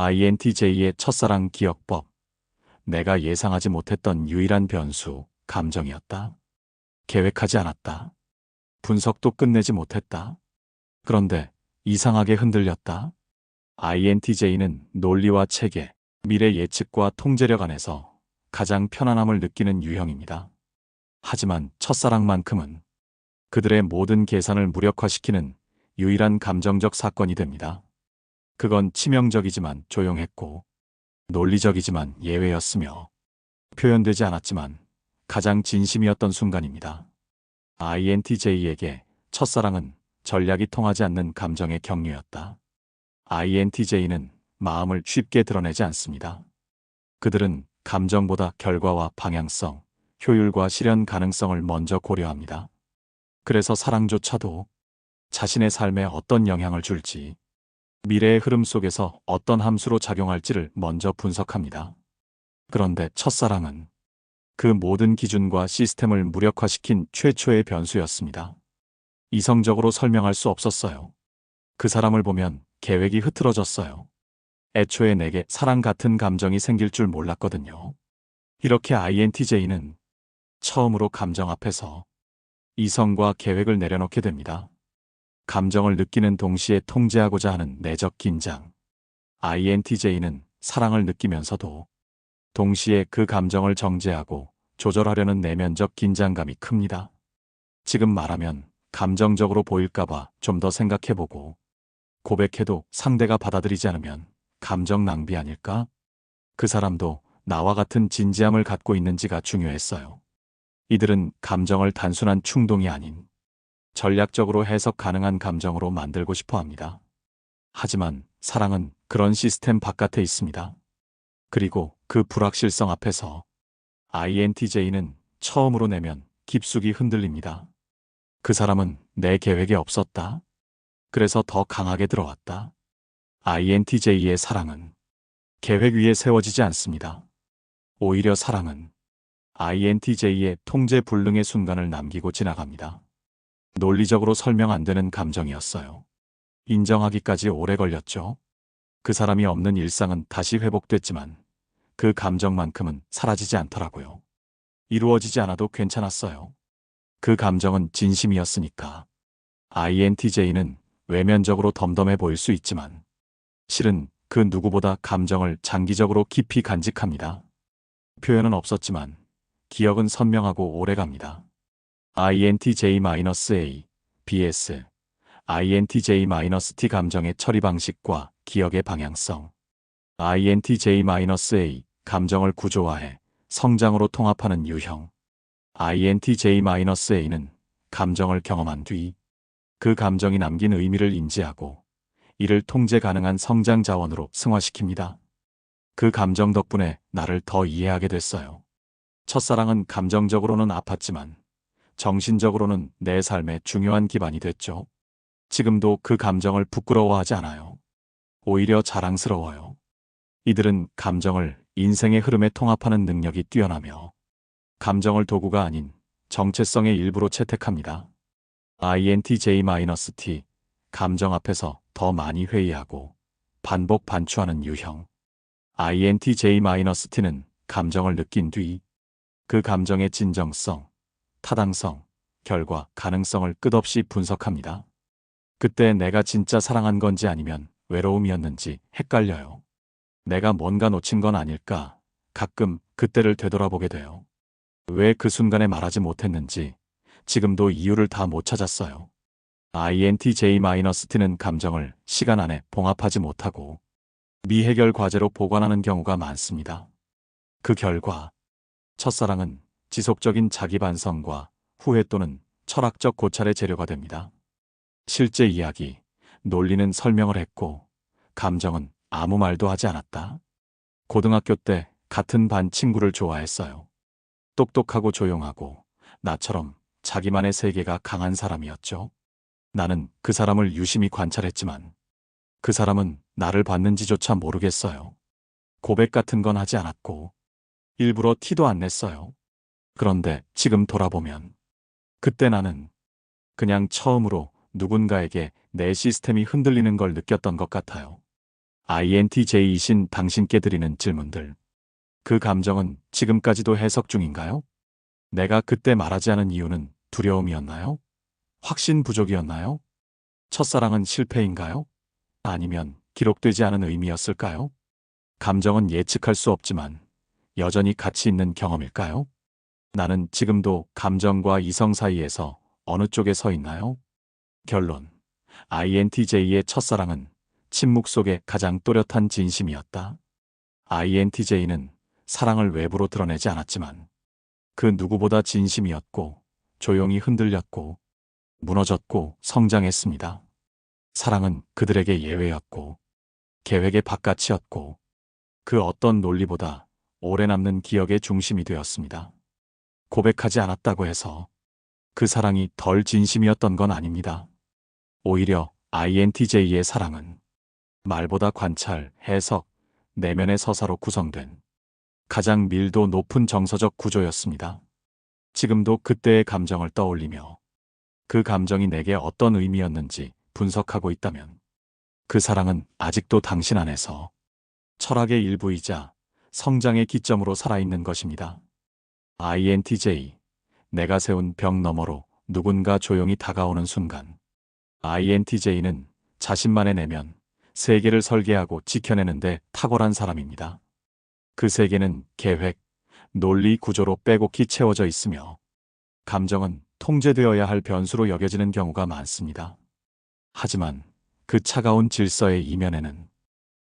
INTJ의 첫사랑 기억법. 내가 예상하지 못했던 유일한 변수, 감정이었다. 계획하지 않았다. 분석도 끝내지 못했다. 그런데 이상하게 흔들렸다. INTJ는 논리와 체계, 미래 예측과 통제력 안에서 가장 편안함을 느끼는 유형입니다. 하지만 첫사랑만큼은 그들의 모든 계산을 무력화시키는 유일한 감정적 사건이 됩니다. 그건 치명적이지만 조용했고 논리적이지만 예외였으며 표현되지 않았지만 가장 진심이었던 순간입니다. INTJ에게 첫사랑은 전략이 통하지 않는 감정의 경류였다. INTJ는 마음을 쉽게 드러내지 않습니다. 그들은 감정보다 결과와 방향성, 효율과 실현 가능성을 먼저 고려합니다. 그래서 사랑조차도 자신의 삶에 어떤 영향을 줄지, 미래의 흐름 속에서 어떤 함수로 작용할지를 먼저 분석합니다. 그런데 첫사랑은 그 모든 기준과 시스템을 무력화시킨 최초의 변수였습니다. 이성적으로 설명할 수 없었어요. 그 사람을 보면 계획이 흐트러졌어요. 애초에 내게 사랑 같은 감정이 생길 줄 몰랐거든요. 이렇게 INTJ는 처음으로 감정 앞에서 이성과 계획을 내려놓게 됩니다. 감정을 느끼는 동시에 통제하고자 하는 내적 긴장. INTJ는 사랑을 느끼면서도 동시에 그 감정을 정제하고 조절하려는 내면적 긴장감이 큽니다. 지금 말하면 감정적으로 보일까봐 좀 더 생각해보고, 고백해도 상대가 받아들이지 않으면 감정 낭비 아닐까? 그 사람도 나와 같은 진지함을 갖고 있는지가 중요했어요. 이들은 감정을 단순한 충동이 아닌 전략적으로 해석 가능한 감정으로 만들고 싶어 합니다. 하지만 사랑은 그런 시스템 바깥에 있습니다. 그리고 그 불확실성 앞에서 INTJ는 처음으로 내면 깊숙이 흔들립니다. 그 사람은 내 계획에 없었다. 그래서 더 강하게 들어왔다. INTJ의 사랑은 계획 위에 세워지지 않습니다. 오히려 사랑은 INTJ의 통제 불능의 순간을 남기고 지나갑니다. 논리적으로 설명 안 되는 감정이었어요. 인정하기까지 오래 걸렸죠. 그 사람이 없는 일상은 다시 회복됐지만 그 감정만큼은 사라지지 않더라고요. 이루어지지 않아도 괜찮았어요. 그 감정은 진심이었으니까. INTJ는 외면적으로 덤덤해 보일 수 있지만 실은 그 누구보다 감정을 장기적으로 깊이 간직합니다. 표현은 없었지만 기억은 선명하고 오래갑니다. INTJ-A, BS, INTJ-T 감정의 처리 방식과 기억의 방향성. INTJ-A, 감정을 구조화해 성장으로 통합하는 유형. INTJ-A는 감정을 경험한 뒤 그 감정이 남긴 의미를 인지하고 이를 통제 가능한 성장 자원으로 승화시킵니다. 그 감정 덕분에 나를 더 이해하게 됐어요. 첫사랑은 감정적으로는 아팠지만 정신적으로는 내 삶의 중요한 기반이 됐죠. 지금도 그 감정을 부끄러워하지 않아요. 오히려 자랑스러워요. 이들은 감정을 인생의 흐름에 통합하는 능력이 뛰어나며 감정을 도구가 아닌 정체성의 일부로 채택합니다. INTJ-T, 감정 앞에서 더 많이 회의하고 반복 반추하는 유형. INTJ-T는 감정을 느낀 뒤 그 감정의 진정성, 타당성, 결과, 가능성을 끝없이 분석합니다. 그때 내가 진짜 사랑한 건지 아니면 외로움이었는지 헷갈려요. 내가 뭔가 놓친 건 아닐까? 가끔 그때를 되돌아보게 돼요. 왜 그 순간에 말하지 못했는지 지금도 이유를 다 못 찾았어요. INTJ-T는 감정을 시간 안에 봉합하지 못하고 미해결 과제로 보관하는 경우가 많습니다. 그 결과 첫사랑은 지속적인 자기 반성과 후회 또는 철학적 고찰의 재료가 됩니다. 실제 이야기, 논리는 설명을 했고 감정은 아무 말도 하지 않았다. 고등학교 때 같은 반 친구를 좋아했어요. 똑똑하고 조용하고 나처럼 자기만의 세계가 강한 사람이었죠. 나는 그 사람을 유심히 관찰했지만 그 사람은 나를 봤는지조차 모르겠어요. 고백 같은 건 하지 않았고 일부러 티도 안 냈어요. 그런데 지금 돌아보면 그때 나는 그냥 처음으로 누군가에게 내 시스템이 흔들리는 걸 느꼈던 것 같아요. INTJ이신 당신께 드리는 질문들. 그 감정은 지금까지도 해석 중인가요? 내가 그때 말하지 않은 이유는 두려움이었나요? 확신 부족이었나요? 첫사랑은 실패인가요? 아니면 기록되지 않은 의미였을까요? 감정은 예측할 수 없지만 여전히 가치 있는 경험일까요? 나는 지금도 감정과 이성 사이에서 어느 쪽에 서 있나요? 결론. INTJ의 첫사랑은 침묵 속에 가장 또렷한 진심이었다. INTJ는 사랑을 외부로 드러내지 않았지만 그 누구보다 진심이었고 조용히 흔들렸고 무너졌고 성장했습니다. 사랑은 그들에게 예외였고 계획의 바깥이었고 그 어떤 논리보다 오래 남는 기억의 중심이 되었습니다. 고백하지 않았다고 해서 그 사랑이 덜 진심이었던 건 아닙니다. 오히려 INTJ의 사랑은 말보다 관찰, 해석, 내면의 서사로 구성된 가장 밀도 높은 정서적 구조였습니다. 지금도 그때의 감정을 떠올리며 그 감정이 내게 어떤 의미였는지 분석하고 있다면 그 사랑은 아직도 당신 안에서 철학의 일부이자 성장의 기점으로 살아있는 것입니다. INTJ, 내가 세운 벽 너머로 누군가 조용히 다가오는 순간 INTJ는 자신만의 내면, 세계를 설계하고 지켜내는데 탁월한 사람입니다. 그 세계는 계획, 논리 구조로 빼곡히 채워져 있으며 감정은 통제되어야 할 변수로 여겨지는 경우가 많습니다. 하지만 그 차가운 질서의 이면에는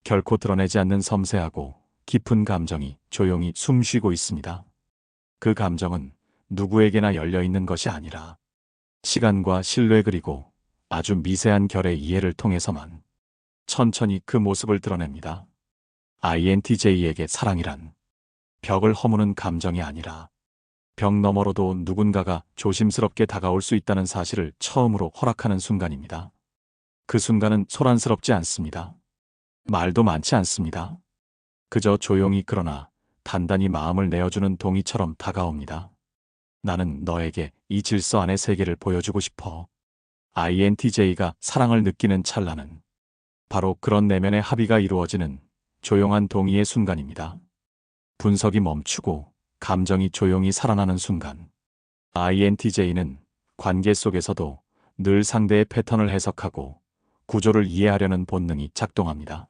결코 드러내지 않는 섬세하고 깊은 감정이 조용히 숨쉬고 있습니다. 그 감정은 누구에게나 열려 있는 것이 아니라 시간과 신뢰 그리고 아주 미세한 결의 이해를 통해서만 천천히 그 모습을 드러냅니다. INTJ에게 사랑이란 벽을 허무는 감정이 아니라 벽 너머로도 누군가가 조심스럽게 다가올 수 있다는 사실을 처음으로 허락하는 순간입니다. 그 순간은 소란스럽지 않습니다. 말도 많지 않습니다. 그저 조용히 그러나 단단히 마음을 내어주는 동이처럼 다가옵니다. 나는 너에게 이 질서 안의 세계를 보여주고 싶어. INTJ가 사랑을 느끼는 찰나는 바로 그런 내면의 합의가 이루어지는 조용한 동의의 순간입니다. 분석이 멈추고 감정이 조용히 살아나는 순간 INTJ는 관계 속에서도 늘 상대의 패턴을 해석하고 구조를 이해하려는 본능이 작동합니다.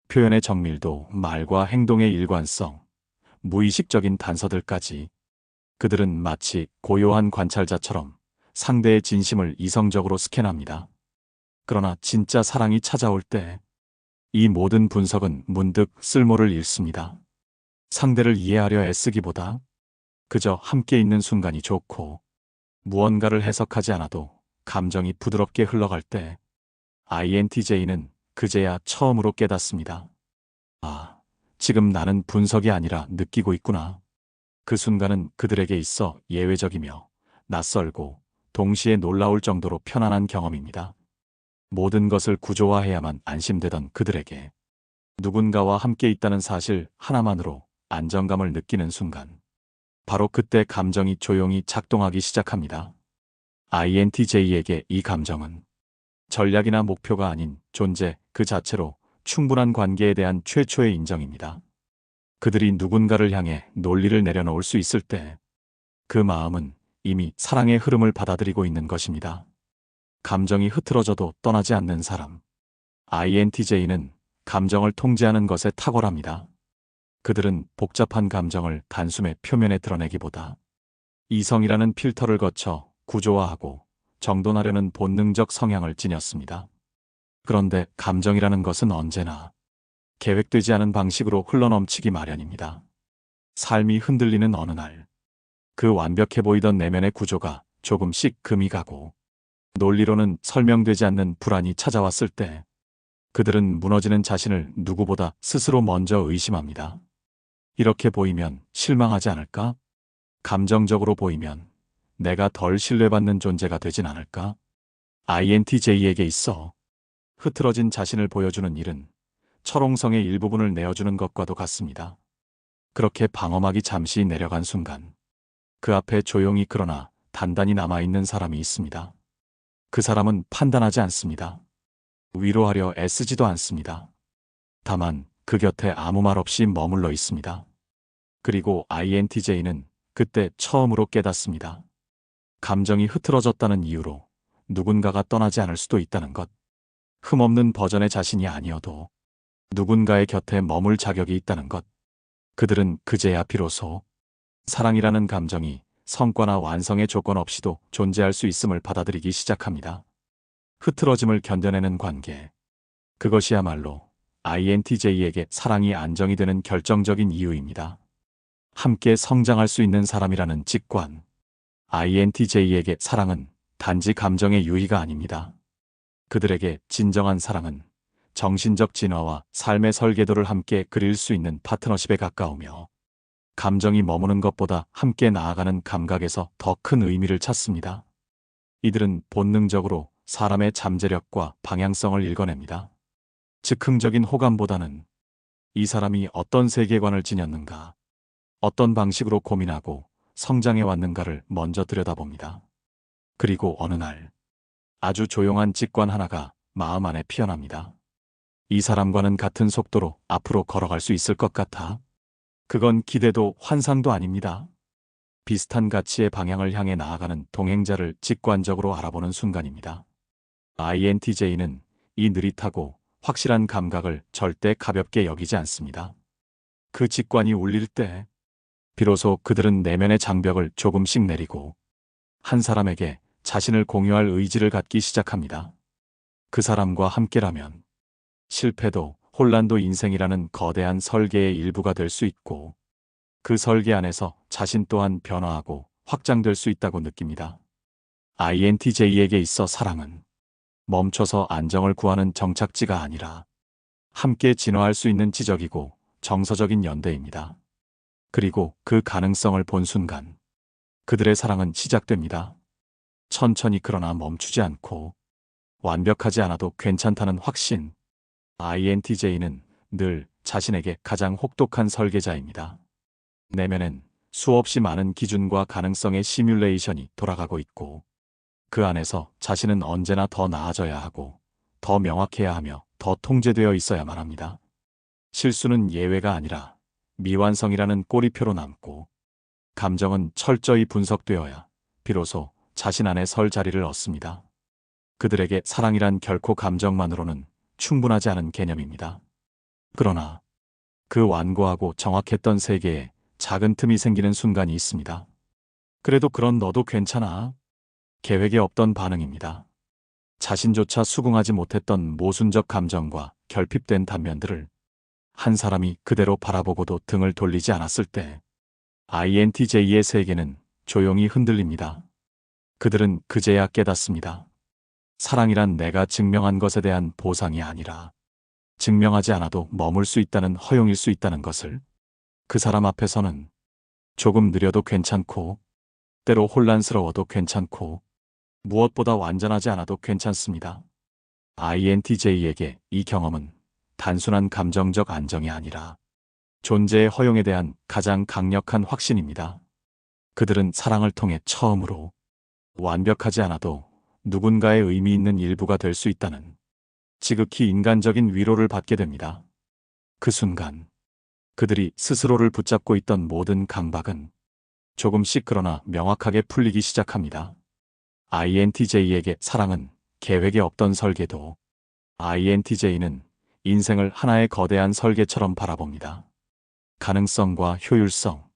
표현의 정밀도, 말과 행동의 일관성, 무의식적인 단서들까지 그들은 마치 고요한 관찰자처럼 상대의 진심을 이성적으로 스캔합니다. 그러나 진짜 사랑이 찾아올 때 이 모든 분석은 문득 쓸모를 잃습니다. 상대를 이해하려 애쓰기보다 그저 함께 있는 순간이 좋고 무언가를 해석하지 않아도 감정이 부드럽게 흘러갈 때 INTJ는 그제야 처음으로 깨닫습니다. 아, 지금 나는 분석이 아니라 느끼고 있구나. 그 순간은 그들에게 있어 예외적이며 낯설고 동시에 놀라울 정도로 편안한 경험입니다. 모든 것을 구조화해야만 안심되던 그들에게 누군가와 함께 있다는 사실 하나만으로 안정감을 느끼는 순간 바로 그때 감정이 조용히 작동하기 시작합니다. INTJ에게 이 감정은 전략이나 목표가 아닌 존재 그 자체로 충분한 관계에 대한 최초의 인정입니다. 그들이 누군가를 향해 논리를 내려놓을 수 있을 때 그 마음은 이미 사랑의 흐름을 받아들이고 있는 것입니다. 감정이 흐트러져도 떠나지 않는 사람. INTJ는 감정을 통제하는 것에 탁월합니다. 그들은 복잡한 감정을 단숨에 표면에 드러내기보다 이성이라는 필터를 거쳐 구조화하고 정돈하려는 본능적 성향을 지녔습니다. 그런데 감정이라는 것은 언제나 계획되지 않은 방식으로 흘러넘치기 마련입니다. 삶이 흔들리는 어느 날, 그 완벽해 보이던 내면의 구조가 조금씩 금이 가고 논리로는 설명되지 않는 불안이 찾아왔을 때 그들은 무너지는 자신을 누구보다 스스로 먼저 의심합니다. 이렇게 보이면 실망하지 않을까? 감정적으로 보이면 내가 덜 신뢰받는 존재가 되진 않을까? INTJ에게 있어 흐트러진 자신을 보여주는 일은 철옹성의 일부분을 내어주는 것과도 같습니다. 그렇게 방어막이 잠시 내려간 순간 그 앞에 조용히 그러나 단단히 남아있는 사람이 있습니다. 그 사람은 판단하지 않습니다. 위로하려 애쓰지도 않습니다. 다만 그 곁에 아무 말 없이 머물러 있습니다. 그리고 INTJ는 그때 처음으로 깨닫습니다. 감정이 흐트러졌다는 이유로 누군가가 떠나지 않을 수도 있다는 것. 흠없는 버전의 자신이 아니어도 누군가의 곁에 머물 자격이 있다는 것. 그들은 그제야 비로소 사랑이라는 감정이 성과나 완성의 조건 없이도 존재할 수 있음을 받아들이기 시작합니다. 흐트러짐을 견뎌내는 관계. 그것이야말로 INTJ에게 사랑이 안정이 되는 결정적인 이유입니다. 함께 성장할 수 있는 사람이라는 직관. INTJ에게 사랑은 단지 감정의 유희가 아닙니다. 그들에게 진정한 사랑은 정신적 진화와 삶의 설계도를 함께 그릴 수 있는 파트너십에 가까우며 감정이 머무는 것보다 함께 나아가는 감각에서 더 큰 의미를 찾습니다. 이들은 본능적으로 사람의 잠재력과 방향성을 읽어냅니다. 즉흥적인 호감보다는 이 사람이 어떤 세계관을 지녔는가, 어떤 방식으로 고민하고 성장해 왔는가를 먼저 들여다봅니다. 그리고 어느 날 아주 조용한 직관 하나가 마음 안에 피어납니다. 이 사람과는 같은 속도로 앞으로 걸어갈 수 있을 것 같아. 그건 기대도 환상도 아닙니다. 비슷한 가치의 방향을 향해 나아가는 동행자를 직관적으로 알아보는 순간입니다. INTJ는 이 느릿하고 확실한 감각을 절대 가볍게 여기지 않습니다. 그 직관이 울릴 때 비로소 그들은 내면의 장벽을 조금씩 내리고 한 사람에게 자신을 공유할 의지를 갖기 시작합니다. 그 사람과 함께라면 실패도 혼란도 인생이라는 거대한 설계의 일부가 될 수 있고 그 설계 안에서 자신 또한 변화하고 확장될 수 있다고 느낍니다. INTJ에게 있어 사랑은 멈춰서 안정을 구하는 정착지가 아니라 함께 진화할 수 있는 지적이고 정서적인 연대입니다. 그리고 그 가능성을 본 순간 그들의 사랑은 시작됩니다. 천천히 그러나 멈추지 않고 완벽하지 않아도 괜찮다는 확신. INTJ는 늘 자신에게 가장 혹독한 설계자입니다. 내면엔 수없이 많은 기준과 가능성의 시뮬레이션이 돌아가고 있고 그 안에서 자신은 언제나 더 나아져야 하고 더 명확해야 하며 더 통제되어 있어야만 합니다. 실수는 예외가 아니라 미완성이라는 꼬리표로 남고 감정은 철저히 분석되어야 비로소 자신 안에 설 자리를 얻습니다. 그들에게 사랑이란 결코 감정만으로는 충분하지 않은 개념입니다. 그러나 그 완고하고 정확했던 세계에 작은 틈이 생기는 순간이 있습니다. 그래도 그런 너도 괜찮아. 계획에 없던 반응입니다. 자신조차 수긍하지 못했던 모순적 감정과 결핍된 단면들을 한 사람이 그대로 바라보고도 등을 돌리지 않았을 때 INTJ의 세계는 조용히 흔들립니다. 그들은 그제야 깨닫습니다. 사랑이란 내가 증명한 것에 대한 보상이 아니라 증명하지 않아도 머물 수 있다는 허용일 수 있다는 것을. 그 사람 앞에서는 조금 느려도 괜찮고 때로 혼란스러워도 괜찮고 무엇보다 완전하지 않아도 괜찮습니다. INTJ에게 이 경험은 단순한 감정적 안정이 아니라 존재의 허용에 대한 가장 강력한 확신입니다. 그들은 사랑을 통해 처음으로 완벽하지 않아도 누군가의 의미 있는 일부가 될 수 있다는 지극히 인간적인 위로를 받게 됩니다. 그 순간 그들이 스스로를 붙잡고 있던 모든 강박은 조금씩 그러나 명확하게 풀리기 시작합니다. INTJ에게 사랑은 계획에 없던 설계도. INTJ는 인생을 하나의 거대한 설계처럼 바라봅니다. 가능성과 효율성,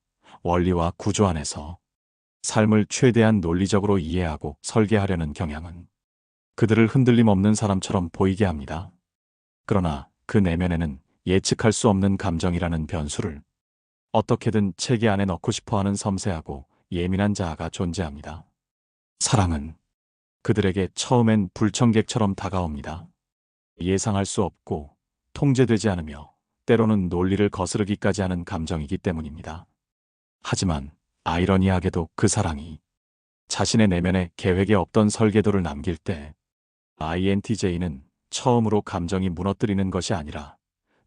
원리와 구조 안에서 삶을 최대한 논리적으로 이해하고 설계하려는 경향은 그들을 흔들림 없는 사람처럼 보이게 합니다. 그러나 그 내면에는 예측할 수 없는 감정이라는 변수를 어떻게든 체계 안에 넣고 싶어하는 섬세하고 예민한 자아가 존재합니다. 사랑은 그들에게 처음엔 불청객처럼 다가옵니다. 예상할 수 없고 통제되지 않으며 때로는 논리를 거스르기까지 하는 감정이기 때문입니다. 하지만 아이러니하게도 그 사랑이 자신의 내면에 계획에 없던 설계도를 남길 때 INTJ는 처음으로 감정이 무너뜨리는 것이 아니라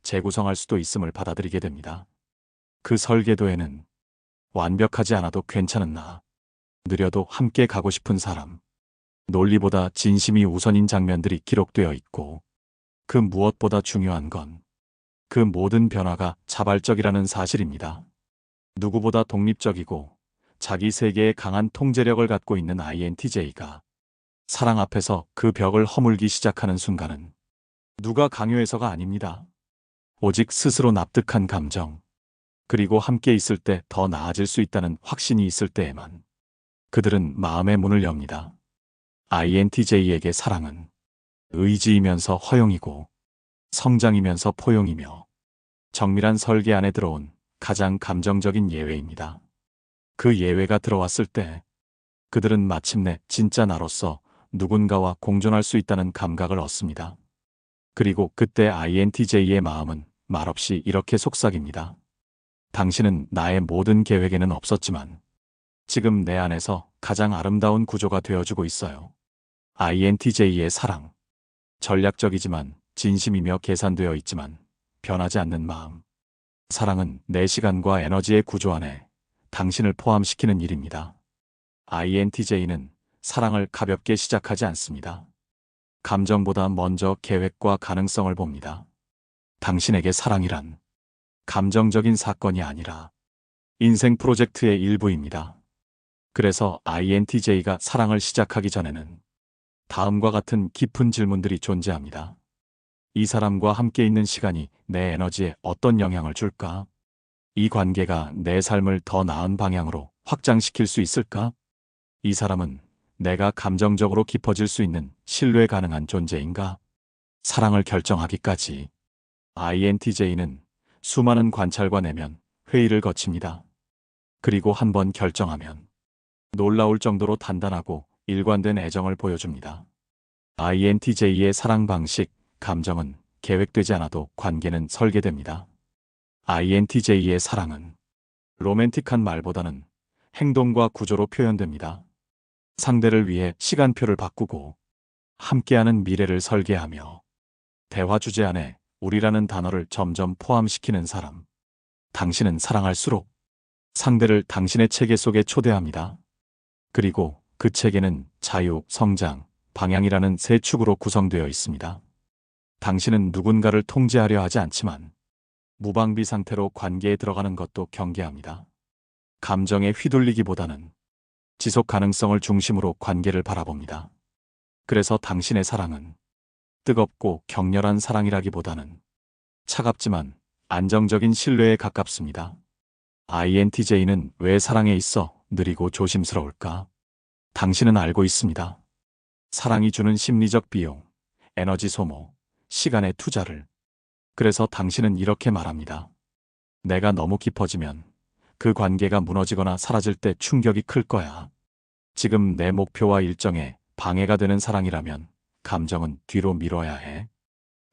재구성할 수도 있음을 받아들이게 됩니다. 그 설계도에는 완벽하지 않아도 괜찮은 나, 느려도 함께 가고 싶은 사람, 논리보다 진심이 우선인 장면들이 기록되어 있고 그 무엇보다 중요한 건 그 모든 변화가 자발적이라는 사실입니다. 누구보다 독립적이고 자기 세계에 강한 통제력을 갖고 있는 INTJ가 사랑 앞에서 그 벽을 허물기 시작하는 순간은 누가 강요해서가 아닙니다. 오직 스스로 납득한 감정, 그리고 함께 있을 때 더 나아질 수 있다는 확신이 있을 때에만 그들은 마음의 문을 엽니다. INTJ에게 사랑은 의지이면서 허용이고 성장이면서 포용이며 정밀한 설계 안에 들어온 가장 감정적인 예외입니다. 그 예외가 들어왔을 때 그들은 마침내 진짜 나로서 누군가와 공존할 수 있다는 감각을 얻습니다. 그리고 그때 INTJ의 마음은 말없이 이렇게 속삭입니다. 당신은 나의 모든 계획에는 없었지만 지금 내 안에서 가장 아름다운 구조가 되어주고 있어요. INTJ의 사랑. 전략적이지만 진심이며 계산되어 있지만 변하지 않는 마음. 사랑은 내 시간과 에너지의 구조 안에 당신을 포함시키는 일입니다. INTJ는 사랑을 가볍게 시작하지 않습니다. 감정보다 먼저 계획과 가능성을 봅니다. 당신에게 사랑이란 감정적인 사건이 아니라 인생 프로젝트의 일부입니다. 그래서 INTJ가 사랑을 시작하기 전에는 다음과 같은 깊은 질문들이 존재합니다. 이 사람과 함께 있는 시간이 내 에너지에 어떤 영향을 줄까? 이 관계가 내 삶을 더 나은 방향으로 확장시킬 수 있을까? 이 사람은 내가 감정적으로 깊어질 수 있는 신뢰 가능한 존재인가? 사랑을 결정하기까지 INTJ는 수많은 관찰과 내면 회의를 거칩니다. 그리고 한번 결정하면 놀라울 정도로 단단하고 일관된 애정을 보여줍니다. INTJ의 사랑 방식, 감정은 계획되지 않아도 관계는 설계됩니다. INTJ의 사랑은 로맨틱한 말보다는 행동과 구조로 표현됩니다. 상대를 위해 시간표를 바꾸고 함께하는 미래를 설계하며 대화 주제 안에 우리라는 단어를 점점 포함시키는 사람. 당신은 사랑할수록 상대를 당신의 체계 속에 초대합니다. 그리고 그 체계는 자유, 성장, 방향이라는 세 축으로 구성되어 있습니다. 당신은 누군가를 통제하려 하지 않지만 무방비 상태로 관계에 들어가는 것도 경계합니다. 감정에 휘둘리기보다는 지속 가능성을 중심으로 관계를 바라봅니다. 그래서 당신의 사랑은 뜨겁고 격렬한 사랑이라기보다는 차갑지만 안정적인 신뢰에 가깝습니다. INTJ는 왜 사랑에 있어 느리고 조심스러울까? 당신은 알고 있습니다. 사랑이 주는 심리적 비용, 에너지 소모, 시간의 투자를. 그래서 당신은 이렇게 말합니다. 내가 너무 깊어지면 그 관계가 무너지거나 사라질 때 충격이 클 거야. 지금 내 목표와 일정에 방해가 되는 사랑이라면 감정은 뒤로 미뤄야 해.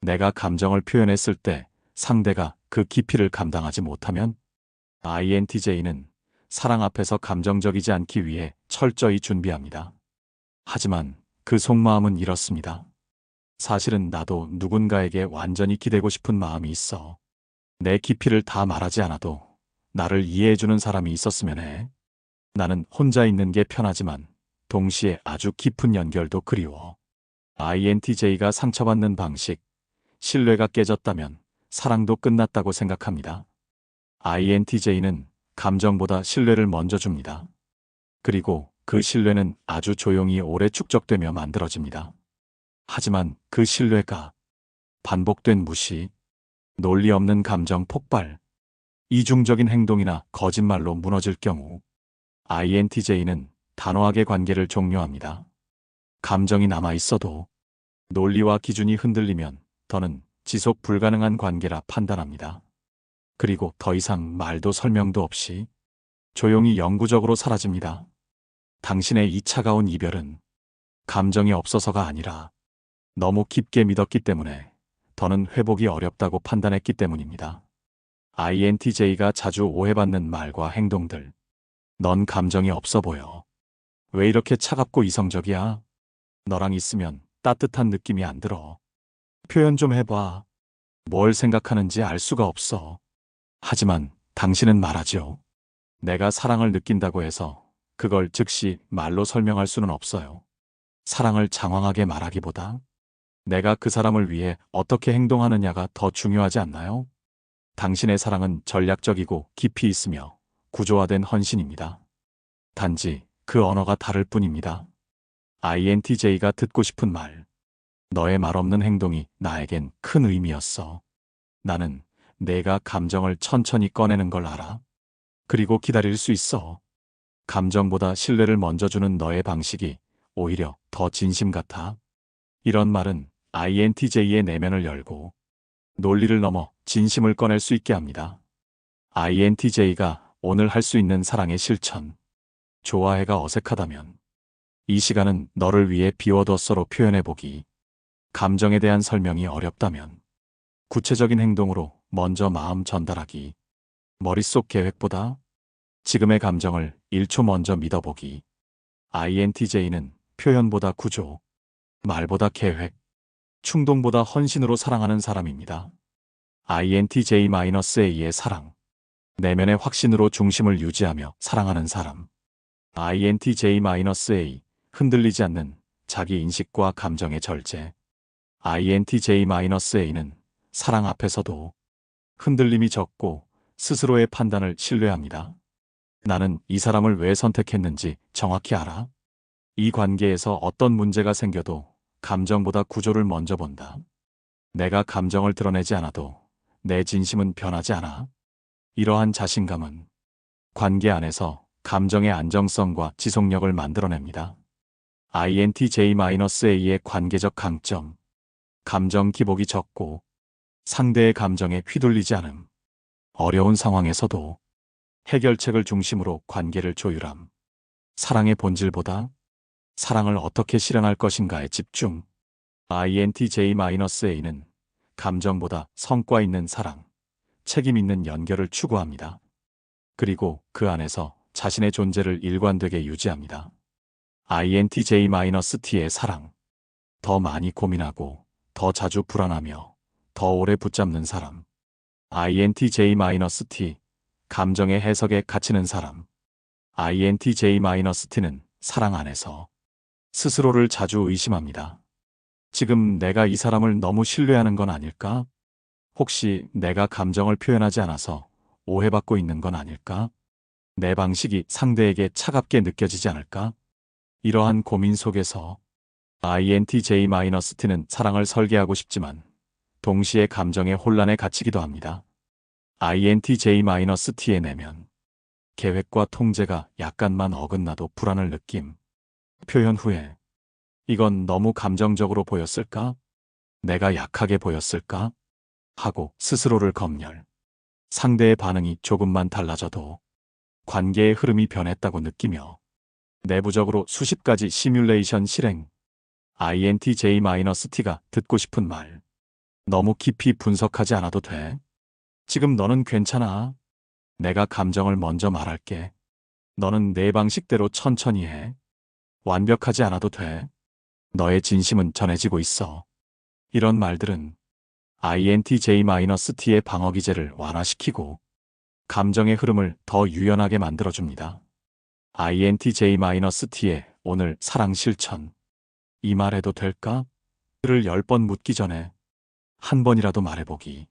내가 감정을 표현했을 때 상대가 그 깊이를 감당하지 못하면 INTJ는 사랑 앞에서 감정적이지 않기 위해 철저히 준비합니다. 하지만 그 속마음은 이렇습니다. 사실은 나도 누군가에게 완전히 기대고 싶은 마음이 있어. 내 깊이를 다 말하지 않아도 나를 이해해주는 사람이 있었으면 해. 나는 혼자 있는 게 편하지만 동시에 아주 깊은 연결도 그리워. INTJ가 상처받는 방식, 신뢰가 깨졌다면 사랑도 끝났다고 생각합니다. INTJ는 감정보다 신뢰를 먼저 줍니다. 그리고 그 신뢰는 아주 조용히 오래 축적되며 만들어집니다. 하지만 그 신뢰가 반복된 무시, 논리 없는 감정 폭발, 이중적인 행동이나 거짓말로 무너질 경우 INTJ는 단호하게 관계를 종료합니다. 감정이 남아있어도 논리와 기준이 흔들리면 더는 지속 불가능한 관계라 판단합니다. 그리고 더 이상 말도 설명도 없이 조용히 영구적으로 사라집니다. 당신의 이 차가운 이별은 감정이 없어서가 아니라 너무 깊게 믿었기 때문에 더는 회복이 어렵다고 판단했기 때문입니다. INTJ가 자주 오해받는 말과 행동들. 넌 감정이 없어 보여. 왜 이렇게 차갑고 이성적이야? 너랑 있으면 따뜻한 느낌이 안 들어. 표현 좀 해봐. 뭘 생각하는지 알 수가 없어. 하지만 당신은 말하죠. 내가 사랑을 느낀다고 해서 그걸 즉시 말로 설명할 수는 없어요. 사랑을 장황하게 말하기보다 내가 그 사람을 위해 어떻게 행동하느냐가 더 중요하지 않나요? 당신의 사랑은 전략적이고 깊이 있으며 구조화된 헌신입니다. 단지 그 언어가 다를 뿐입니다. INTJ가 듣고 싶은 말. 너의 말없는 행동이 나에겐 큰 의미였어. 나는 내가 감정을 천천히 꺼내는 걸 알아. 그리고 기다릴 수 있어. 감정보다 신뢰를 먼저 주는 너의 방식이 오히려 더 진심 같아. 이런 말은 INTJ의 내면을 열고 논리를 넘어 진심을 꺼낼 수 있게 합니다. INTJ가 오늘 할 수 있는 사랑의 실천. 좋아해가 어색하다면 이 시간은 너를 위해 비워뒀어로 표현해보기. 감정에 대한 설명이 어렵다면 구체적인 행동으로 먼저 마음 전달하기. 머릿속 계획보다 지금의 감정을 1초 먼저 믿어보기. INTJ는 표현보다 구조, 말보다 계획, 충동보다 헌신으로 사랑하는 사람입니다. INTJ-A의 사랑. 내면의 확신으로 중심을 유지하며 사랑하는 사람. INTJ-A. 흔들리지 않는 자기 인식과 감정의 절제. INTJ-A는 사랑 앞에서도 흔들림이 적고 스스로의 판단을 신뢰합니다. 나는 이 사람을 왜 선택했는지 정확히 알아. 이 관계에서 어떤 문제가 생겨도 감정보다 구조를 먼저 본다. 내가 감정을 드러내지 않아도 내 진심은 변하지 않아. 이러한 자신감은 관계 안에서 감정의 안정성과 지속력을 만들어냅니다. INTJ-A의 관계적 강점. 감정 기복이 적고 상대의 감정에 휘둘리지 않음. 어려운 상황에서도 해결책을 중심으로 관계를 조율함. 사랑의 본질보다 사랑을 어떻게 실현할 것인가에 집중. INTJ-A는 감정보다 성과 있는 사랑, 책임 있는 연결을 추구합니다. 그리고 그 안에서 자신의 존재를 일관되게 유지합니다. INTJ-T의 사랑. 더 많이 고민하고, 더 자주 불안하며, 더 오래 붙잡는 사람. INTJ-T. 감정의 해석에 갇히는 사람. INTJ-T는 사랑 안에서 스스로를 자주 의심합니다. 지금 내가 이 사람을 너무 신뢰하는 건 아닐까? 혹시 내가 감정을 표현하지 않아서 오해받고 있는 건 아닐까? 내 방식이 상대에게 차갑게 느껴지지 않을까? 이러한 고민 속에서 INTJ-T는 사랑을 설계하고 싶지만 동시에 감정의 혼란에 갇히기도 합니다. INTJ-T의 내면. 계획과 통제가 약간만 어긋나도 불안을 느낌. 표현 후에 이건 너무 감정적으로 보였을까? 내가 약하게 보였을까? 하고 스스로를 검열. 상대의 반응이 조금만 달라져도 관계의 흐름이 변했다고 느끼며 내부적으로 수십 가지 시뮬레이션 실행. INTJ-T가 듣고 싶은 말. 너무 깊이 분석하지 않아도 돼. 지금 너는 괜찮아. 내가 감정을 먼저 말할게. 너는 내 방식대로 천천히 해. 완벽하지 않아도 돼. 너의 진심은 전해지고 있어. 이런 말들은 INTJ-T의 방어 기제를 완화시키고 감정의 흐름을 더 유연하게 만들어줍니다. INTJ-T의 오늘 사랑 실천. 이 말해도 될까? 를 10번 묻기 전에 한 번이라도 말해보기.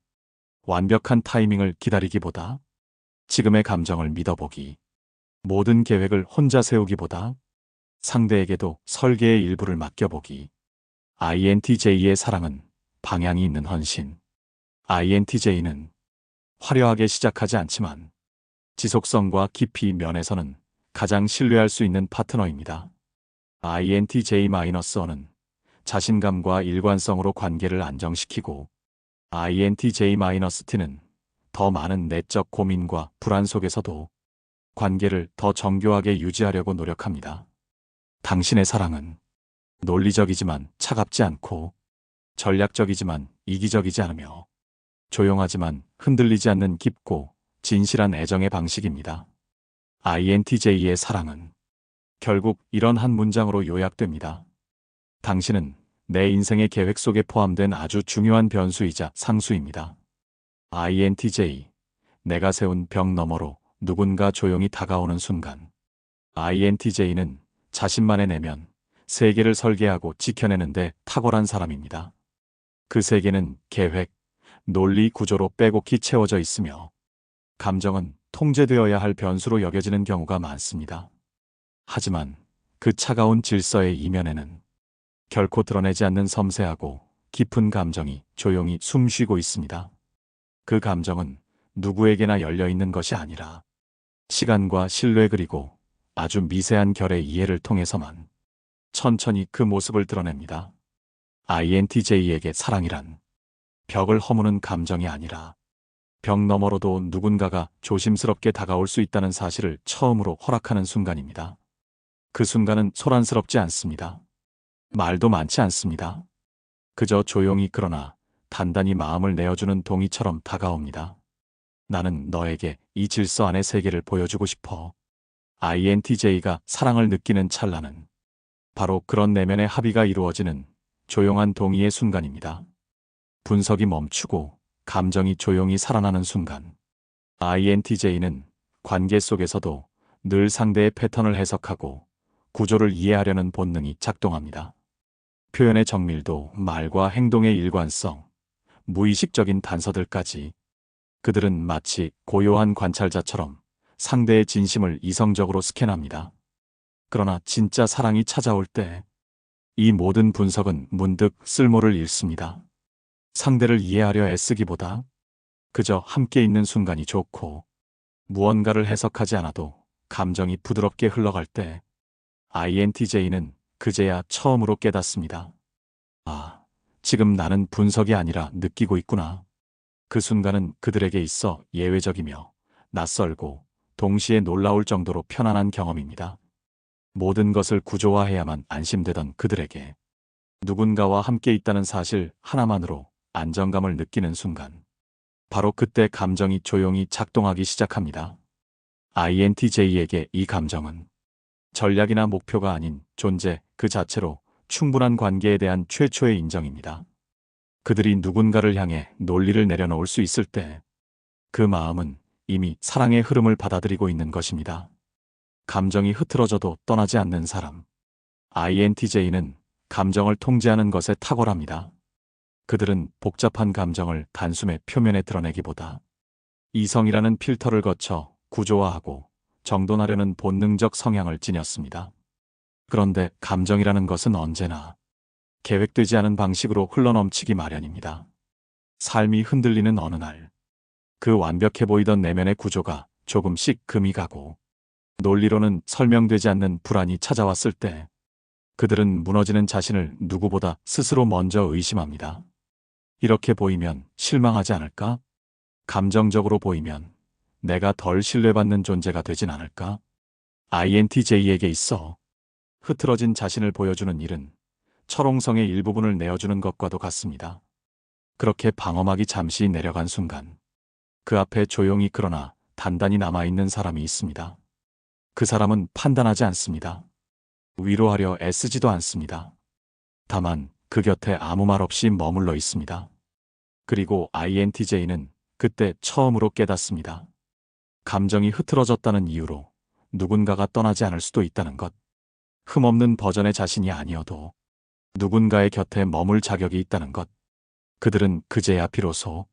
완벽한 타이밍을 기다리기보다 지금의 감정을 믿어보기. 모든 계획을 혼자 세우기보다 상대에게도 설계의 일부를 맡겨보기. INTJ의 사랑은 방향이 있는 헌신. INTJ는 화려하게 시작하지 않지만 지속성과 깊이 면에서는 가장 신뢰할 수 있는 파트너입니다. INTJ-는 자신감과 일관성으로 관계를 안정시키고 INTJ-T는 더 많은 내적 고민과 불안 속에서도 관계를 더 정교하게 유지하려고 노력합니다. 당신의 사랑은 논리적이지만 차갑지 않고 전략적이지만 이기적이지 않으며 조용하지만 흔들리지 않는 깊고 진실한 애정의 방식입니다. INTJ의 사랑은 결국 이런 한 문장으로 요약됩니다. 당신은 내 인생의 계획 속에 포함된 아주 중요한 변수이자 상수입니다. INTJ. 내가 세운 벽 너머로 누군가 조용히 다가오는 순간. INTJ는 자신만의 내면, 세계를 설계하고 지켜내는데 탁월한 사람입니다. 그 세계는 계획, 논리 구조로 빼곡히 채워져 있으며 감정은 통제되어야 할 변수로 여겨지는 경우가 많습니다. 하지만 그 차가운 질서의 이면에는 결코 드러내지 않는 섬세하고 깊은 감정이 조용히 숨쉬고 있습니다. 그 감정은 누구에게나 열려 있는 것이 아니라 시간과 신뢰 그리고 아주 미세한 결의 이해를 통해서만 천천히 그 모습을 드러냅니다. INTJ에게 사랑이란 벽을 허무는 감정이 아니라 벽 너머로도 누군가가 조심스럽게 다가올 수 있다는 사실을 처음으로 허락하는 순간입니다. 그 순간은 소란스럽지 않습니다. 말도 많지 않습니다. 그저 조용히 그러나 단단히 마음을 내어주는 동이처럼 다가옵니다. 나는 너에게 이 질서 안의 세계를 보여주고 싶어. INTJ가 사랑을 느끼는 찰나는 바로 그런 내면의 합의가 이루어지는 조용한 동의의 순간입니다. 분석이 멈추고 감정이 조용히 살아나는 순간, INTJ는 관계 속에서도 늘 상대의 패턴을 해석하고 구조를 이해하려는 본능이 작동합니다. 표현의 정밀도, 말과 행동의 일관성, 무의식적인 단서들까지 그들은 마치 고요한 관찰자처럼 상대의 진심을 이성적으로 스캔합니다. 그러나 진짜 사랑이 찾아올 때 이 모든 분석은 문득 쓸모를 잃습니다. 상대를 이해하려 애쓰기보다 그저 함께 있는 순간이 좋고 무언가를 해석하지 않아도 감정이 부드럽게 흘러갈 때 INTJ는 그제야 처음으로 깨닫습니다. 아, 지금 나는 분석이 아니라 느끼고 있구나. 그 순간은 그들에게 있어 예외적이며 낯설고 동시에 놀라울 정도로 편안한 경험입니다. 모든 것을 구조화해야만 안심되던 그들에게 누군가와 함께 있다는 사실 하나만으로 안정감을 느끼는 순간, 바로 그때 감정이 조용히 작동하기 시작합니다. INTJ에게 이 감정은 전략이나 목표가 아닌 존재 그 자체로 충분한 관계에 대한 최초의 인정입니다. 그들이 누군가를 향해 논리를 내려놓을 수 있을 때 그 마음은 이미 사랑의 흐름을 받아들이고 있는 것입니다. 감정이 흐트러져도 떠나지 않는 사람. INTJ는 감정을 통제하는 것에 탁월합니다. 그들은 복잡한 감정을 단숨에 표면에 드러내기보다 이성이라는 필터를 거쳐 구조화하고 정돈하려는 본능적 성향을 지녔습니다. 그런데 감정이라는 것은 언제나 계획되지 않은 방식으로 흘러넘치기 마련입니다. 삶이 흔들리는 어느 날, 그 완벽해 보이던 내면의 구조가 조금씩 금이 가고 논리로는 설명되지 않는 불안이 찾아왔을 때 그들은 무너지는 자신을 누구보다 스스로 먼저 의심합니다. 이렇게 보이면 실망하지 않을까? 감정적으로 보이면 내가 덜 신뢰받는 존재가 되진 않을까? INTJ에게 있어 흐트러진 자신을 보여주는 일은 철옹성의 일부분을 내어주는 것과도 같습니다. 그렇게 방어막이 잠시 내려간 순간, 그 앞에 조용히 그러나 단단히 남아있는 사람이 있습니다. 그 사람은 판단하지 않습니다. 위로하려 애쓰지도 않습니다. 다만 그 곁에 아무 말 없이 머물러 있습니다. 그리고 INTJ는 그때 처음으로 깨닫습니다. 감정이 흐트러졌다는 이유로 누군가가 떠나지 않을 수도 있다는 것. 흠없는 버전의 자신이 아니어도 누군가의 곁에 머물 자격이 있다는 것. 그들은 그제야 비로소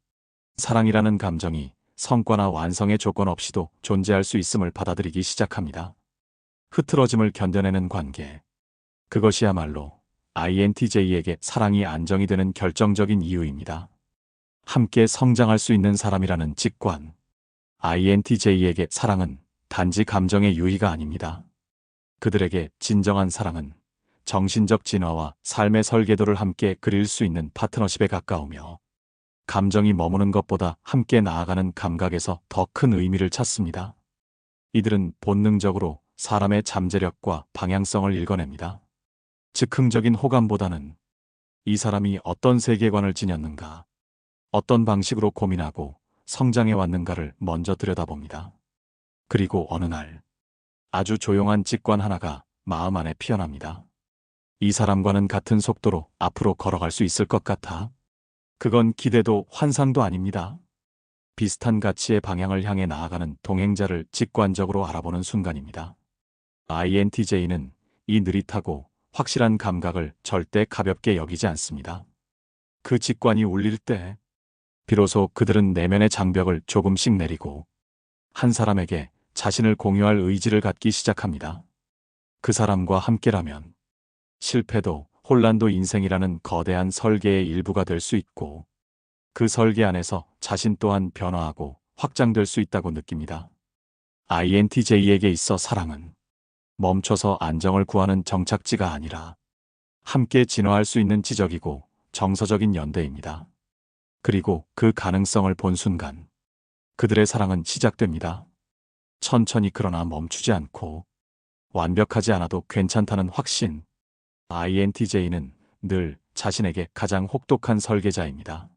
사랑이라는 감정이 성과나 완성의 조건 없이도 존재할 수 있음을 받아들이기 시작합니다. 흐트러짐을 견뎌내는 관계. 그것이야말로 INTJ에게 사랑이 안정이 되는 결정적인 이유입니다. 함께 성장할 수 있는 사람이라는 직관. INTJ에게 사랑은 단지 감정의 유희가 아닙니다. 그들에게 진정한 사랑은 정신적 진화와 삶의 설계도를 함께 그릴 수 있는 파트너십에 가까우며 감정이 머무는 것보다 함께 나아가는 감각에서 더 큰 의미를 찾습니다. 이들은 본능적으로 사람의 잠재력과 방향성을 읽어냅니다. 즉흥적인 호감보다는 이 사람이 어떤 세계관을 지녔는가, 어떤 방식으로 고민하고 성장해 왔는가를 먼저 들여다봅니다. 그리고 어느 날 아주 조용한 직관 하나가 마음 안에 피어납니다. 이 사람과는 같은 속도로 앞으로 걸어갈 수 있을 것 같아. 그건 기대도 환상도 아닙니다. 비슷한 가치의 방향을 향해 나아가는 동행자를 직관적으로 알아보는 순간입니다. INTJ는 이 느릿하고 확실한 감각을 절대 가볍게 여기지 않습니다. 그 직관이 울릴 때 비로소 그들은 내면의 장벽을 조금씩 내리고 한 사람에게 자신을 공유할 의지를 갖기 시작합니다. 그 사람과 함께라면 실패도 혼란도 인생이라는 거대한 설계의 일부가 될 수 있고 그 설계 안에서 자신 또한 변화하고 확장될 수 있다고 느낍니다. INTJ에게 있어 사랑은 멈춰서 안정을 구하는 정착지가 아니라 함께 진화할 수 있는 지적이고 정서적인 연대입니다. 그리고 그 가능성을 본 순간 그들의 사랑은 시작됩니다. 천천히 그러나 멈추지 않고 완벽하지 않아도 괜찮다는 확신. INTJ는 늘 자신에게 가장 혹독한 설계자입니다.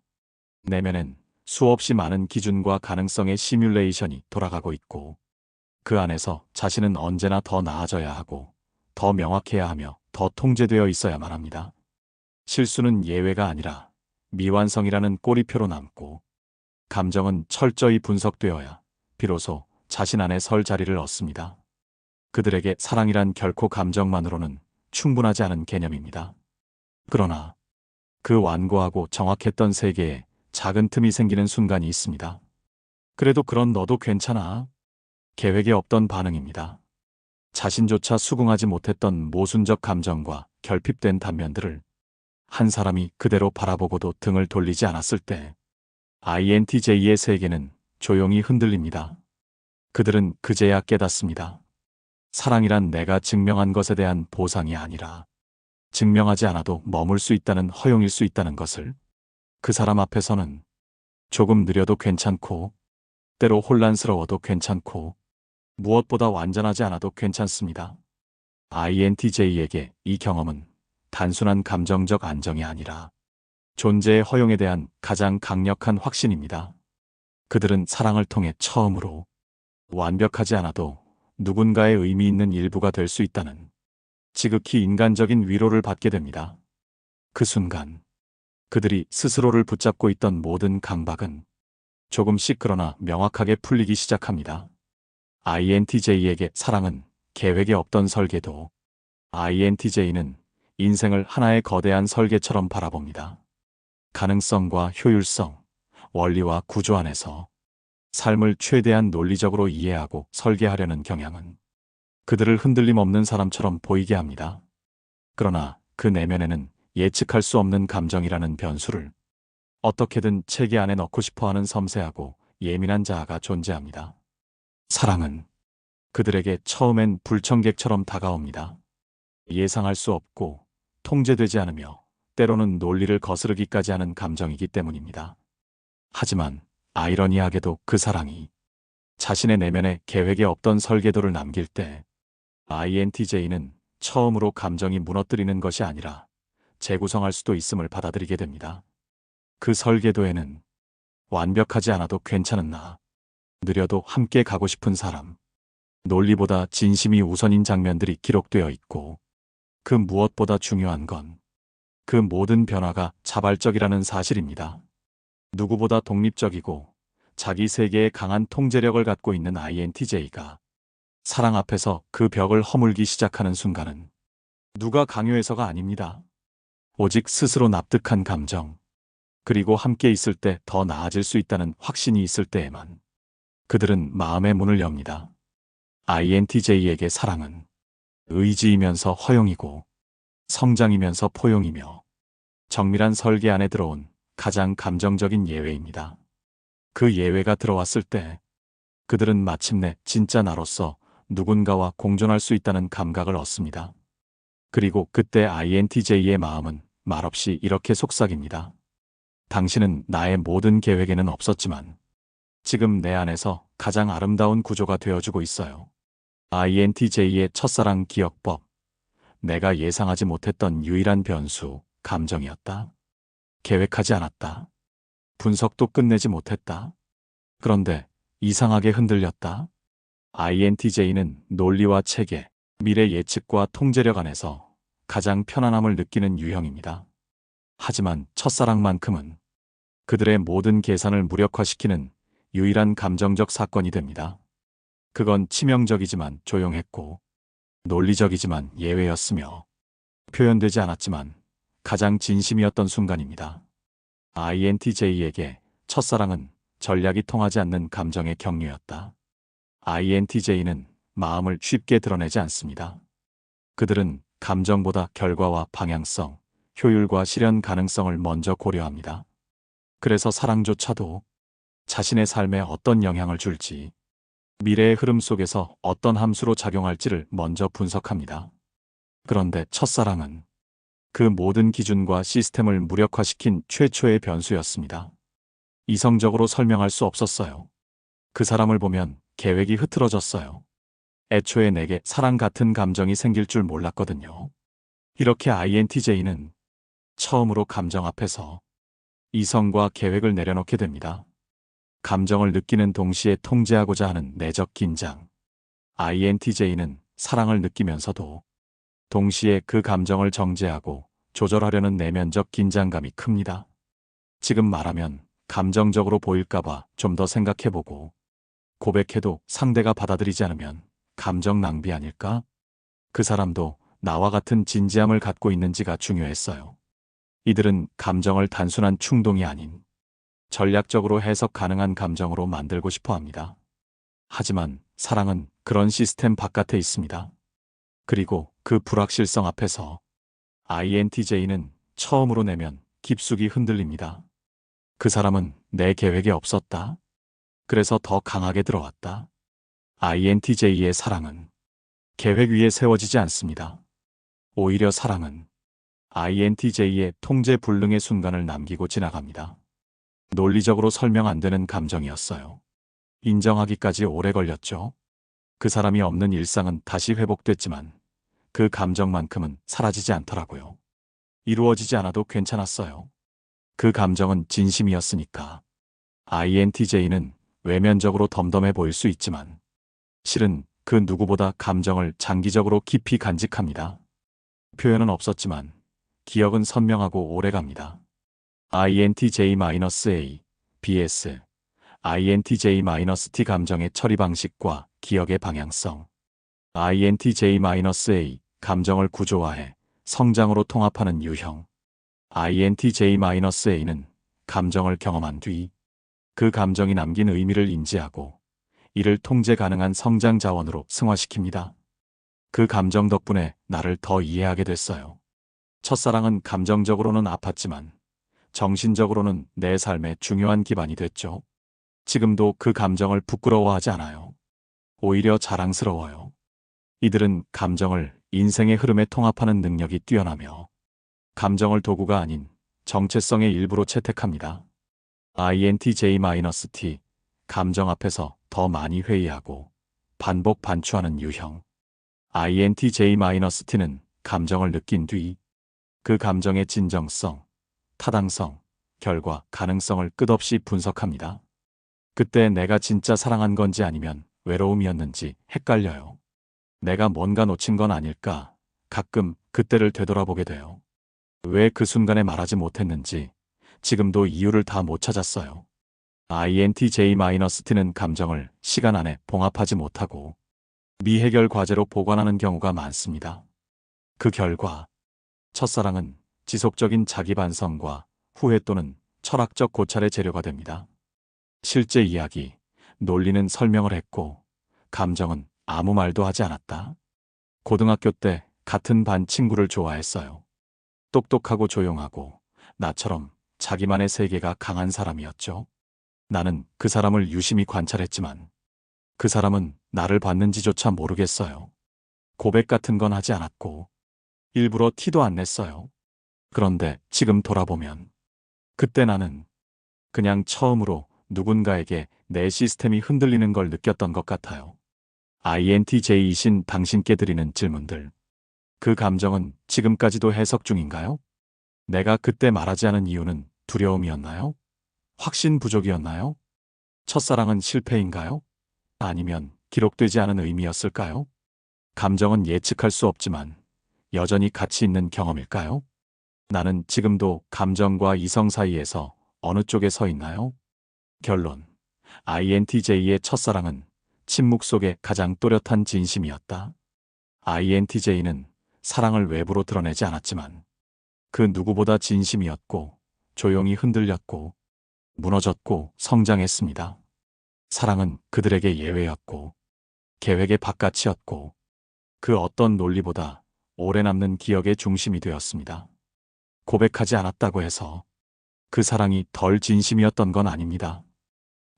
내면엔 수없이 많은 기준과 가능성의 시뮬레이션이 돌아가고 있고 그 안에서 자신은 언제나 더 나아져야 하고 더 명확해야 하며 더 통제되어 있어야만 합니다. 실수는 예외가 아니라 미완성이라는 꼬리표로 남고 감정은 철저히 분석되어야 비로소 자신 안에 설 자리를 얻습니다. 그들에게 사랑이란 결코 감정만으로는 충분하지 않은 개념입니다. 그러나 그 완고하고 정확했던 세계에 작은 틈이 생기는 순간이 있습니다. 그래도 그런 너도 괜찮아. 계획에 없던 반응입니다. 자신조차 수긍하지 못했던 모순적 감정과 결핍된 단면들을 한 사람이 그대로 바라보고도 등을 돌리지 않았을 때 INTJ의 세계는 조용히 흔들립니다. 그들은 그제야 깨닫습니다. 사랑이란 내가 증명한 것에 대한 보상이 아니라 증명하지 않아도 머물 수 있다는 허용일 수 있다는 것을. 그 사람 앞에서는 조금 느려도 괜찮고 때로 혼란스러워도 괜찮고 무엇보다 완전하지 않아도 괜찮습니다. INTJ에게 이 경험은 단순한 감정적 안정이 아니라 존재의 허용에 대한 가장 강력한 확신입니다. 그들은 사랑을 통해 처음으로 완벽하지 않아도 누군가의 의미 있는 일부가 될 수 있다는 지극히 인간적인 위로를 받게 됩니다. 그 순간 그들이 스스로를 붙잡고 있던 모든 강박은 조금씩 그러나 명확하게 풀리기 시작합니다. INTJ에게 사랑은 계획에 없던 설계도 INTJ는 인생을 하나의 거대한 설계처럼 바라봅니다. 가능성과 효율성, 원리와 구조 안에서 삶을 최대한 논리적으로 이해하고 설계하려는 경향은 그들을 흔들림 없는 사람처럼 보이게 합니다. 그러나 그 내면에는 예측할 수 없는 감정이라는 변수를 어떻게든 체계 안에 넣고 싶어하는 섬세하고 예민한 자아가 존재합니다. 사랑은 그들에게 처음엔 불청객처럼 다가옵니다. 예상할 수 없고 통제되지 않으며 때로는 논리를 거스르기까지 하는 감정이기 때문입니다. 하지만 아이러니하게도 그 사랑이 자신의 내면에 계획에 없던 설계도를 남길 때 INTJ는 처음으로 감정이 무너뜨리는 것이 아니라 재구성할 수도 있음을 받아들이게 됩니다. 그 설계도에는 완벽하지 않아도 괜찮은 나, 느려도 함께 가고 싶은 사람, 논리보다 진심이 우선인 장면들이 기록되어 있고 그 무엇보다 중요한 건 그 모든 변화가 자발적이라는 사실입니다. 누구보다 독립적이고 자기 세계에 강한 통제력을 갖고 있는 INTJ가 사랑 앞에서 그 벽을 허물기 시작하는 순간은 누가 강요해서가 아닙니다. 오직 스스로 납득한 감정, 그리고 함께 있을 때 더 나아질 수 있다는 확신이 있을 때에만 그들은 마음의 문을 엽니다. INTJ에게 사랑은 의지이면서 허용이고 성장이면서 포용이며 정밀한 설계 안에 들어온 가장 감정적인 예외입니다. 그 예외가 들어왔을 때 그들은 마침내 진짜 나로서 누군가와 공존할 수 있다는 감각을 얻습니다. 그리고 그때 INTJ의 마음은 말없이 이렇게 속삭입니다. 당신은 나의 모든 계획에는 없었지만 지금 내 안에서 가장 아름다운 구조가 되어주고 있어요. INTJ의 첫사랑 기억법. 내가 예상하지 못했던 유일한 변수, 감정이었다. 계획하지 않았다. 분석도 끝내지 못했다. 그런데 이상하게 흔들렸다. INTJ는 논리와 체계, 미래 예측과 통제력 안에서 가장 편안함을 느끼는 유형입니다. 하지만 첫사랑만큼은 그들의 모든 계산을 무력화시키는 유일한 감정적 사건이 됩니다. 그건 치명적이지만 조용했고 논리적이지만 예외였으며 표현되지 않았지만 가장 진심이었던 순간입니다. INTJ에게 첫사랑은 전략이 통하지 않는 감정의 경류였다. INTJ는 마음을 쉽게 드러내지 않습니다. 그들은 감정보다 결과와 방향성, 효율과 실현 가능성을 먼저 고려합니다. 그래서 사랑조차도 자신의 삶에 어떤 영향을 줄지, 미래의 흐름 속에서 어떤 함수로 작용할지를 먼저 분석합니다. 그런데 첫사랑은 그 모든 기준과 시스템을 무력화시킨 최초의 변수였습니다. 이성적으로 설명할 수 없었어요. 그 사람을 보면 계획이 흐트러졌어요. 애초에 내게 사랑 같은 감정이 생길 줄 몰랐거든요. 이렇게 INTJ는 처음으로 감정 앞에서 이성과 계획을 내려놓게 됩니다. 감정을 느끼는 동시에 통제하고자 하는 내적 긴장. INTJ는 사랑을 느끼면서도 동시에 그 감정을 정제하고 조절하려는 내면적 긴장감이 큽니다. 지금 말하면 감정적으로 보일까봐 좀 더 생각해보고, 고백해도 상대가 받아들이지 않으면 감정 낭비 아닐까? 그 사람도 나와 같은 진지함을 갖고 있는지가 중요했어요. 이들은 감정을 단순한 충동이 아닌 전략적으로 해석 가능한 감정으로 만들고 싶어 합니다. 하지만 사랑은 그런 시스템 바깥에 있습니다. 그리고 그 불확실성 앞에서 INTJ는 처음으로 내면 깊숙이 흔들립니다. 그 사람은 내 계획에 없었다. 그래서 더 강하게 들어왔다. INTJ의 사랑은 계획 위에 세워지지 않습니다. 오히려 사랑은 INTJ의 통제 불능의 순간을 남기고 지나갑니다. 논리적으로 설명 안 되는 감정이었어요. 인정하기까지 오래 걸렸죠. 그 사람이 없는 일상은 다시 회복됐지만 그 감정만큼은 사라지지 않더라고요. 이루어지지 않아도 괜찮았어요. 그 감정은 진심이었으니까. INTJ는 외면적으로 덤덤해 보일 수 있지만 실은 그 누구보다 감정을 장기적으로 깊이 간직합니다. 표현은 없었지만 기억은 선명하고 오래갑니다. INTJ-A, BS, INTJ-T 감정의 처리 방식과 기억의 방향성. INTJ-A, 감정을 구조화해 성장으로 통합하는 유형. INTJ-A는 감정을 경험한 뒤 그 감정이 남긴 의미를 인지하고 이를 통제 가능한 성장 자원으로 승화시킵니다. 그 감정 덕분에 나를 더 이해하게 됐어요. 첫사랑은 감정적으로는 아팠지만 정신적으로는 내 삶의 중요한 기반이 됐죠. 지금도 그 감정을 부끄러워하지 않아요. 오히려 자랑스러워요. 이들은 감정을 인생의 흐름에 통합하는 능력이 뛰어나며 감정을 도구가 아닌 정체성의 일부로 채택합니다. INTJ-T, 감정 앞에서 더 많이 회의하고 반복 반추하는 유형. INTJ-T는 감정을 느낀 뒤 그 감정의 진정성, 타당성, 결과, 가능성을 끝없이 분석합니다. 그때 내가 진짜 사랑한 건지 아니면 외로움이었는지 헷갈려요. 내가 뭔가 놓친 건 아닐까? 가끔 그때를 되돌아보게 돼요. 왜 그 순간에 말하지 못했는지 지금도 이유를 다 못 찾았어요. INTJ-T는 감정을 시간 안에 봉합하지 못하고 미해결 과제로 보관하는 경우가 많습니다. 그 결과 첫사랑은 지속적인 자기 반성과 후회 또는 철학적 고찰의 재료가 됩니다. 실제 이야기, 논리는 설명을 했고 감정은 아무 말도 하지 않았다. 고등학교 때 같은 반 친구를 좋아했어요. 똑똑하고 조용하고 나처럼 자기만의 세계가 강한 사람이었죠. 나는 그 사람을 유심히 관찰했지만 그 사람은 나를 봤는지조차 모르겠어요. 고백 같은 건 하지 않았고 일부러 티도 안 냈어요. 그런데 지금 돌아보면 그때 나는 그냥 처음으로 누군가에게 내 시스템이 흔들리는 걸 느꼈던 것 같아요. INTJ이신 당신께 드리는 질문들. 그 감정은 지금까지도 해석 중인가요? 내가 그때 말하지 않은 이유는 두려움이었나요? 확신 부족이었나요? 첫사랑은 실패인가요? 아니면 기록되지 않은 의미였을까요? 감정은 예측할 수 없지만 여전히 가치 있는 경험일까요? 나는 지금도 감정과 이성 사이에서 어느 쪽에 서 있나요? 결론. INTJ의 첫사랑은 침묵 속에 가장 또렷한 진심이었다. INTJ는 사랑을 외부로 드러내지 않았지만 그 누구보다 진심이었고 조용히 흔들렸고 무너졌고 성장했습니다. 사랑은 그들에게 예외였고 계획의 바깥이었고 그 어떤 논리보다 오래 남는 기억의 중심이 되었습니다. 고백하지 않았다고 해서 그 사랑이 덜 진심이었던 건 아닙니다.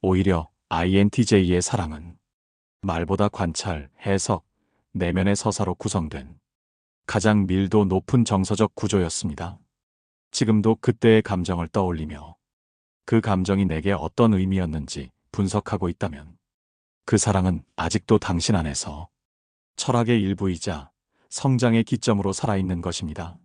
오히려 INTJ의 사랑은 말보다 관찰, 해석, 내면의 서사로 구성된 가장 밀도 높은 정서적 구조였습니다. 지금도 그때의 감정을 떠올리며 그 감정이 내게 어떤 의미였는지 분석하고 있다면 그 사랑은 아직도 당신 안에서 철학의 일부이자 성장의 기점으로 살아있는 것입니다.